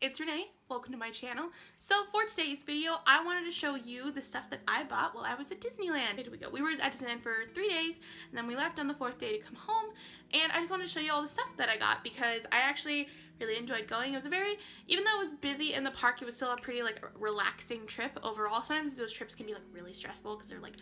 it's Renee. Welcome to my channel. So for today's video, I wanted to show you the stuff that I bought while I was at Disneyland. Here we go. We were at Disneyland for 3 days, and then we left on the 4th day to come home, and I just wanted to show you all the stuff that I got because I actually really enjoyed going. It was a very, even though it was busy in the park, it was still a pretty like relaxing trip overall. Sometimes those trips can be like really stressful because they're like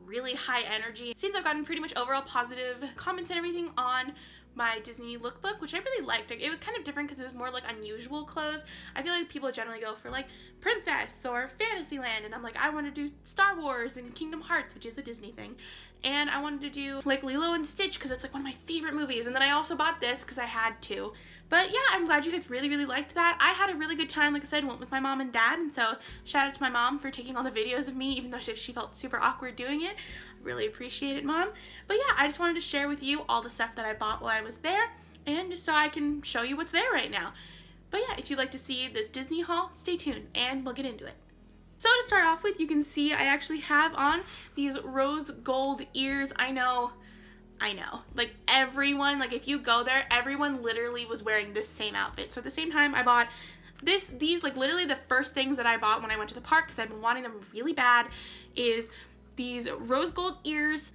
really high energy. It seems I've gotten pretty much overall positive comments and everything on my Disney lookbook, which I really liked. It was kind of different because it was more like unusual clothes. I feel like people generally go for like princess or Fantasyland, and I'm like, I want to do Star Wars and Kingdom Hearts, which is a Disney thing, and I wanted to do like Lilo and Stitch because it's like one of my favorite movies. And then I also bought this because I had to. But yeah, I'm glad you guys really liked that. I had a really good time. Like I said, went with my mom and dad, and so shout out to my mom for taking all the videos of me, even though she felt super awkward doing it. I really appreciate it, Mom. But yeah, I just wanted to share with you all the stuff that I bought while I was there, and just so I can show you what's there right now. But yeah, if you'd like to see this Disney haul, stay tuned and we'll get into it. So to start off with, you can see I actually have on these rose gold ears. I know, like everyone, like if you go there, everyone literally was wearing this same outfit. So at the same time, I bought these like literally the first things that I bought when I went to the park, because I've been wanting them really bad, is these rose gold ears.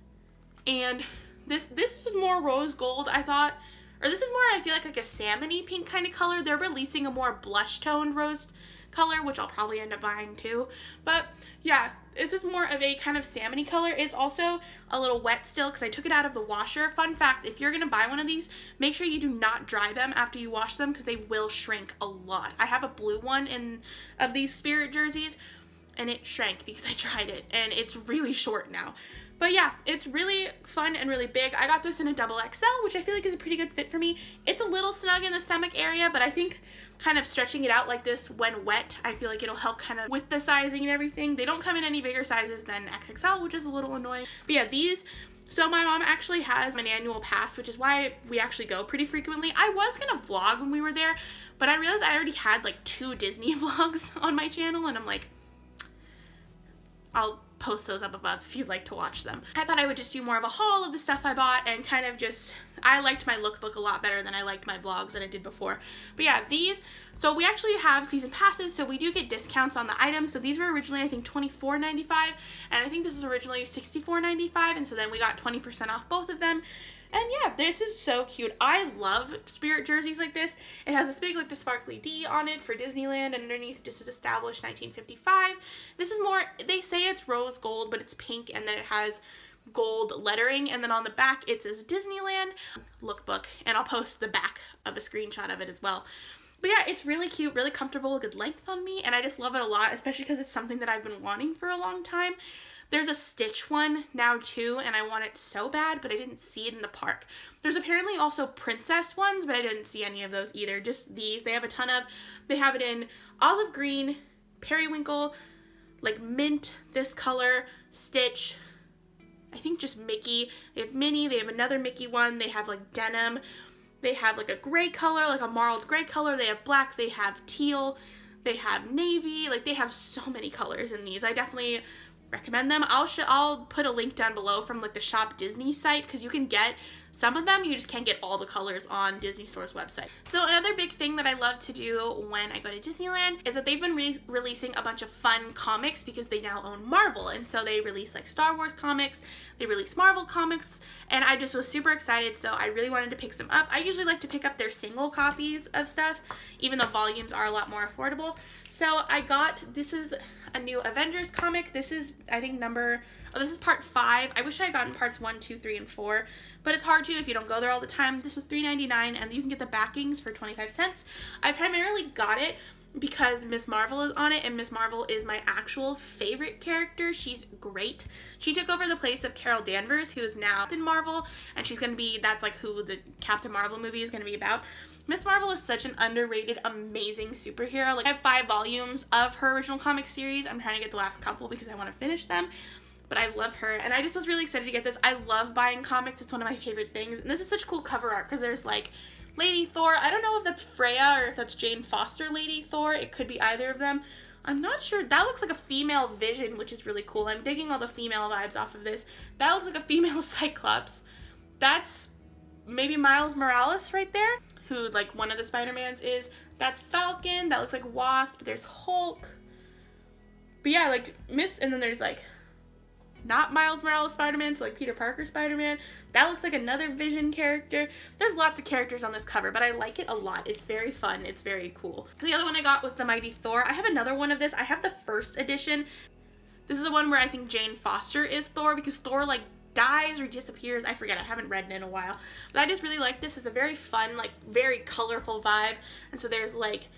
And this is more rose gold, I thought, or this is more, I feel like a salmon-y pink kind of color. They're releasing a more blush toned rose color, which I'll probably end up buying too. But yeah, this is more of a kind of salmon-y color. It's also a little wet still because I took it out of the washer. Fun fact, if you're gonna buy one of these, make sure you do not dry them after you wash them because they will shrink a lot. I have a blue one of these Spirit jerseys, and it shrank because I tried it, and it's really short now. But yeah, it's really fun and really big. I got this in a XXL, which I feel like is a pretty good fit for me. It's a little snug in the stomach area, but I think kind of stretching it out like this when wet, I feel like it'll help kind of with the sizing and everything. They don't come in any bigger sizes than XXL, which is a little annoying. But yeah, so my mom actually has an annual pass, which is why we actually go pretty frequently. I was gonna vlog when we were there, but I realized I already had like 2 Disney vlogs on my channel, and I'm like, I'll post those up above if you'd like to watch them. I thought I would just do more of a haul of the stuff I bought and kind of just, I liked my lookbook a lot better than I liked my vlogs that I did before. But yeah, so we actually have season passes, so we do get discounts on the items. So these were originally, I think, $24.95, and I think this is originally $64.95, and so then we got 20% off both of them. And yeah, this is so cute. I love Spirit jerseys like this. It has this big, like the sparkly D on it for Disneyland, and underneath it just says established 1955. This is more, they say it's rose gold, but it's pink, and then it has gold lettering, and then on the back it says Disneyland lookbook, and I'll post the back of a screenshot of it as well. But yeah, it's really cute, really comfortable, good length on me, and I just love it a lot, especially because it's something that I've been wanting for a long time. There's a Stitch one now too, and I want it so bad, but I didn't see it in the park. There's apparently also princess ones, but I didn't see any of those either. Just these. They have a ton of, they have it in olive green, periwinkle, like mint, this color, Stitch, I think just Mickey. They have Minnie, they have another Mickey one, they have like denim, they have like a gray color, like a marled gray color, they have black, they have teal, they have navy, like they have so many colors in these. I definitely recommend them. I'll put a link down below from like the Shop Disney site, because you can get some of them, you just can't get all the colors on Disney Store's website. So another big thing that I love to do when I go to Disneyland is that they've been releasing a bunch of fun comics because they now own Marvel, and so they release like Star Wars comics, they release Marvel comics, and I just was super excited, so I really wanted to pick some up. I usually like to pick up their single copies of stuff, even though volumes are a lot more affordable. So I got, this is a new Avengers comic. This is, I think, this is part 5. I wish I had gotten parts 1, 2, 3, and 4, but it's hard to if you don't go there all the time. This was $3.99, and you can get the backings for 25 cents. I primarily got it because Miss Marvel is on it, and Miss Marvel is my actual favorite character. She's great. She took over the place of Carol Danvers, who is now Captain Marvel, and she's gonna be, that's like who the Captain Marvel movie is gonna be about. Miss Marvel is such an underrated, amazing superhero. Like, I have 5 volumes of her original comic series. I'm trying to get the last couple because I want to finish them, but I love her, and I just was really excited to get this. I love buying comics. It's one of my favorite things, and this is such cool cover art because there's like Lady Thor. I don't know if that's Freya or if that's Jane Foster Lady Thor. It could be either of them. I'm not sure. That looks like a female Vision, which is really cool. I'm digging all the female vibes off of this. That looks like a female Cyclops. That's maybe Miles Morales right there, who like one of the Spider-Mans is. That's Falcon. That looks like Wasp. There's Hulk. But yeah, like and then there's like not Miles Morales Spider-Man, so like Peter Parker Spider-Man. That looks like another Vision character. There's lots of characters on this cover, but I like it a lot. It's very fun. It's very cool. The other one I got was the Mighty Thor. I have another one of this. I have the first edition. This is the one where I think Jane Foster is Thor, because Thor like dies or disappears. I forget. I haven't read it in a while. But I just really like this. It's a very fun, like very colorful vibe. And so there's like,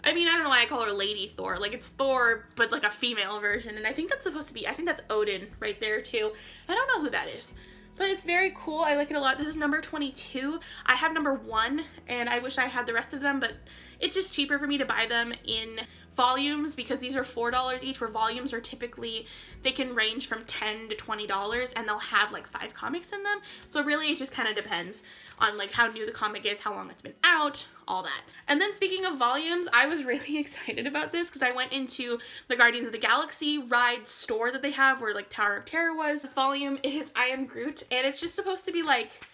I mean, I don't know why I call her Lady Thor. Like, it's Thor, but like a female version. And I think that's supposed to be, I think that's Odin right there too. I don't know who that is, but it's very cool. I like it a lot. This is number 22. I have number 1, and I wish I had the rest of them, but it's just cheaper for me to buy them in volumes, because these are $4 each, where volumes are typically, they can range from $10 to $20, and they'll have like 5 comics in them. So really it just kind of depends on like how new the comic is, how long it's been out, all that. And then speaking of volumes, I was really excited about this because I went into the Guardians of the Galaxy ride store that they have where like Tower of Terror was. This volume is I Am Groot, and it's just supposed to be like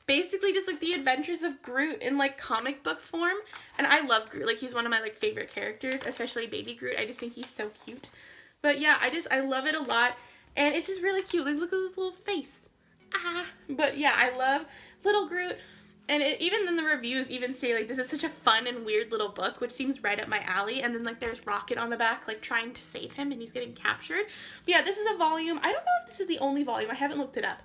basically just like the adventures of Groot in like comic book form. And I love Groot. Like, he's one of my like favorite characters, especially baby Groot. I just think he's so cute. But yeah, I love it a lot, and it's just really cute. Like, look at this little face. But yeah, I love little Groot. And even then the reviews even say like this is such a fun and weird little book, which seems right up my alley. And then like there's Rocket on the back like trying to save him, and he's getting captured. But yeah, this is a volume. I don't know if this is the only volume. I haven't looked it up.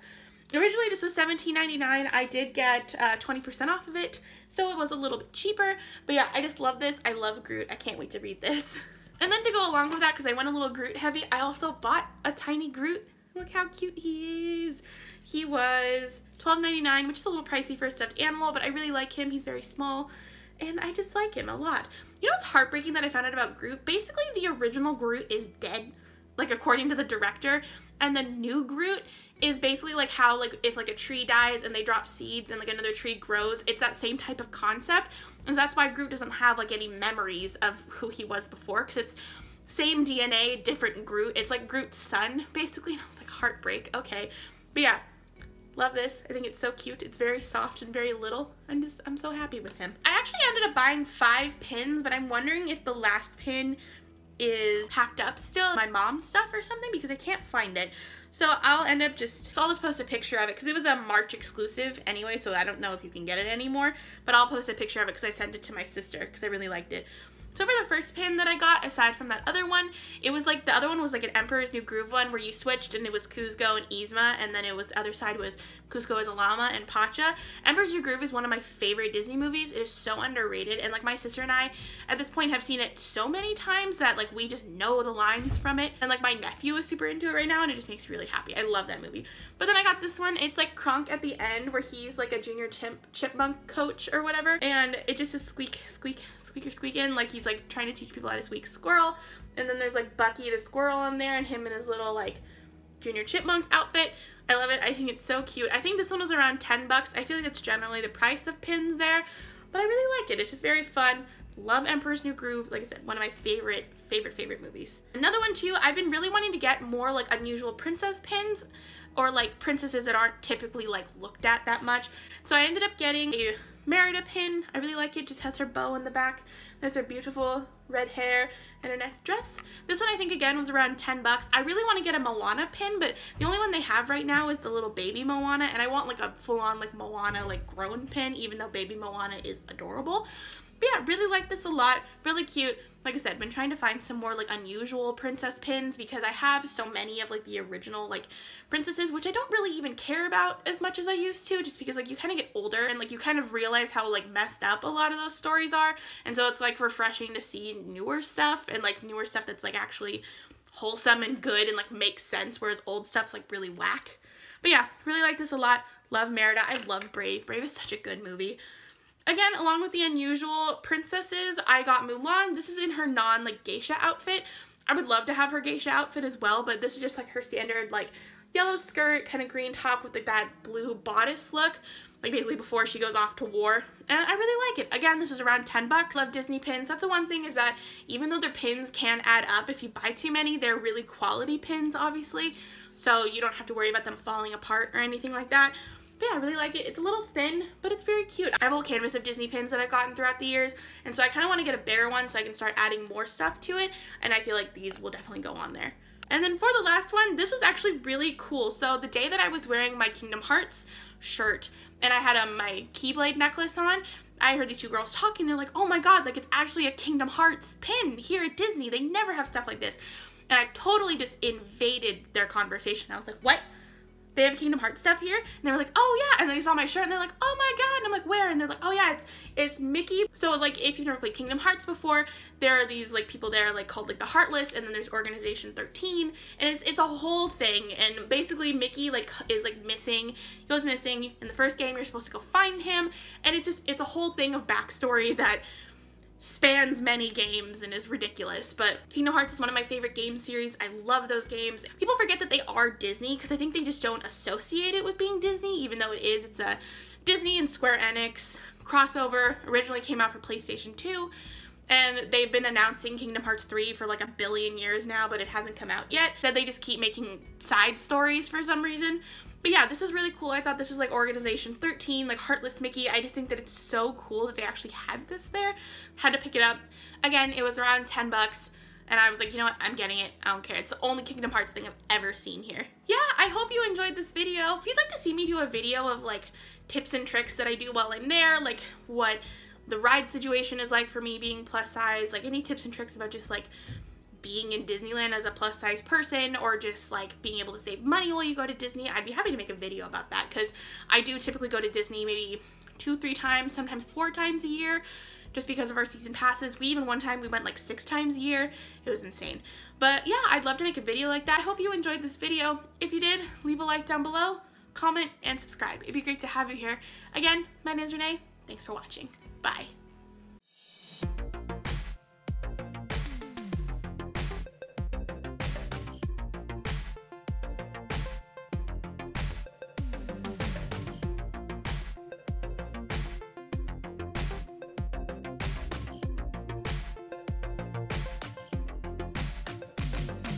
Originally this was $17.99. I did get 20% off of it, so it was a little bit cheaper. But yeah, I just love this. I love Groot. I can't wait to read this. And then to go along with that, because I went a little Groot heavy, I also bought a tiny Groot. Look how cute he is. He was $12.99, which is a little pricey for a stuffed animal, but I really like him. He's very small, and I just like him a lot. You know what's heartbreaking that I found out about Groot? Basically, the original Groot is dead, like according to the director, and the new Groot is basically like how like if like a tree dies and they drop seeds and like another tree grows. It's that same type of concept, and so that's why Groot doesn't have like any memories of who he was before, because it's same DNA, different Groot. It's like Groot's son, basically. And I was like, heartbreak. Okay. But yeah, love this. I think it's so cute. It's very soft and very little. I'm so happy with him. I actually ended up buying 5 pins, but I'm wondering if the last pin is packed up still, my mom's stuff or something, because I can't find it. So I'll end up so I'll just post a picture of it, because it was a March exclusive anyway, so I don't know if you can get it anymore, but I'll post a picture of it because I sent it to my sister because I really liked it. So for the first pin that I got, aside from that other one, it was like, the other one was like an Emperor's New Groove one where you switched and it was Kuzco and Yzma, and then it was, the other side was Kuzco as a llama and Pacha. Emperor's New Groove is one of my favorite Disney movies. It is so underrated, and like my sister and I at this point have seen it so many times that like we just know the lines from it, and like my nephew is super into it right now, and it just makes me really happy. I love that movie. But then I got this one. It's like Kronk at the end where he's like a junior chipmunk coach or whatever, and it just says squeak, squeak, squeaker squeakin', like he's like trying to teach people how to squeak squirrel. And then there's like Bucky the squirrel on there, and him in his little like junior chipmunks outfit. I love it. I think it's so cute. I think this one was around 10 bucks. I feel like that's generally the price of pins there, but I really like it. It's just very fun. Love Emperor's New Groove. Like I said, one of my favorite movies. Another one too, I've been really wanting to get more like unusual princess pins, or like princesses that aren't typically like looked at that much. So I ended up getting a Merida pin. I really like it. Just has her bow in the back. There's her beautiful red hair and her nice dress. This one I think again was around 10 bucks. I really want to get a Moana pin, but the only one they have right now is the little baby Moana, and I want like a full-on like Moana like grown pin, even though baby Moana is adorable. But yeah, really like this a lot. Really cute. Like I said, been trying to find some more like unusual princess pins, because I have so many of like the original like princesses, which I don't really even care about as much as I used to, just because like you kind of get older and like you kind of realize how like messed up a lot of those stories are, and so it's like refreshing to see newer stuff, and like newer stuff that's like actually wholesome and good and like makes sense, whereas old stuff's like really whack. But yeah, really like this a lot. Love Merida. I love Brave. Brave is such a good movie. Again, along with the unusual princesses, I got Mulan. This is in her non-like geisha outfit. I would love to have her geisha outfit as well, but this is just like her standard like yellow skirt, kind of green top with like that blue bodice look, like basically before she goes off to war. And I really like it. Again, this was around 10 bucks. Love Disney pins. That's the one thing, is that even though their pins can add up if you buy too many, they're really quality pins, obviously. So you don't have to worry about them falling apart or anything like that. But yeah, I really like it. It's a little thin, but it's very cute. I have a whole canvas of Disney pins that I've gotten throughout the years, and so I kind of want to get a bigger one so I can start adding more stuff to it, and I feel like these will definitely go on there. And then for the last one, this was actually really cool. So the day that I was wearing my Kingdom Hearts shirt and I had my Keyblade necklace on, I heard these two girls talking. They're like, oh my god, like it's actually a Kingdom Hearts pin here at Disney. They never have stuff like this. And I totally just invaded their conversation. I was like, what? They have Kingdom Hearts stuff here? And they were like, oh yeah. And then they saw my shirt and they're like, oh my god. And I'm like, where? And they're like, oh yeah, it's Mickey. So like if you've never played Kingdom Hearts before, there are these like people there like called like the Heartless, and then there's Organization 13, and it's a whole thing. And basically Mickey like is like missing. He goes missing. In the first game you're supposed to go find him, and it's a whole thing of backstory that spans many games and is ridiculous. But Kingdom Hearts is one of my favorite game series. I love those games. People forget that they are Disney because I think they just don't associate it with being Disney, even though it is. It's a Disney and Square Enix crossover. Originally came out for PlayStation 2, and they've been announcing Kingdom Hearts 3 for like a billion years now, but it hasn't come out yet. That they just keep making side stories for some reason. But yeah, this was really cool. I thought this was like Organization 13, like Heartless Mickey. I just think that it's so cool that they actually had this there. Had to pick it up. Again, it was around 10 bucks. And I was like, you know what? I'm getting it. I don't care. It's the only Kingdom Hearts thing I've ever seen here. Yeah, I hope you enjoyed this video. If you'd like to see me do a video of like tips and tricks that I do while I'm there, like what the ride situation is like for me being plus size, like any tips and tricks about just like being in Disneyland as a plus size person, or just like being able to save money while you go to Disney, I'd be happy to make a video about that, because I do typically go to Disney maybe 2-3 times, sometimes 4 times a year, just because of our season passes. One time we went like 6 times a year. It was insane. But yeah, I'd love to make a video like that. I hope you enjoyed this video. If you did, leave a like down below, comment, and subscribe. It'd be great to have you here. Again, my name's Renee. Thanks for watching. Bye.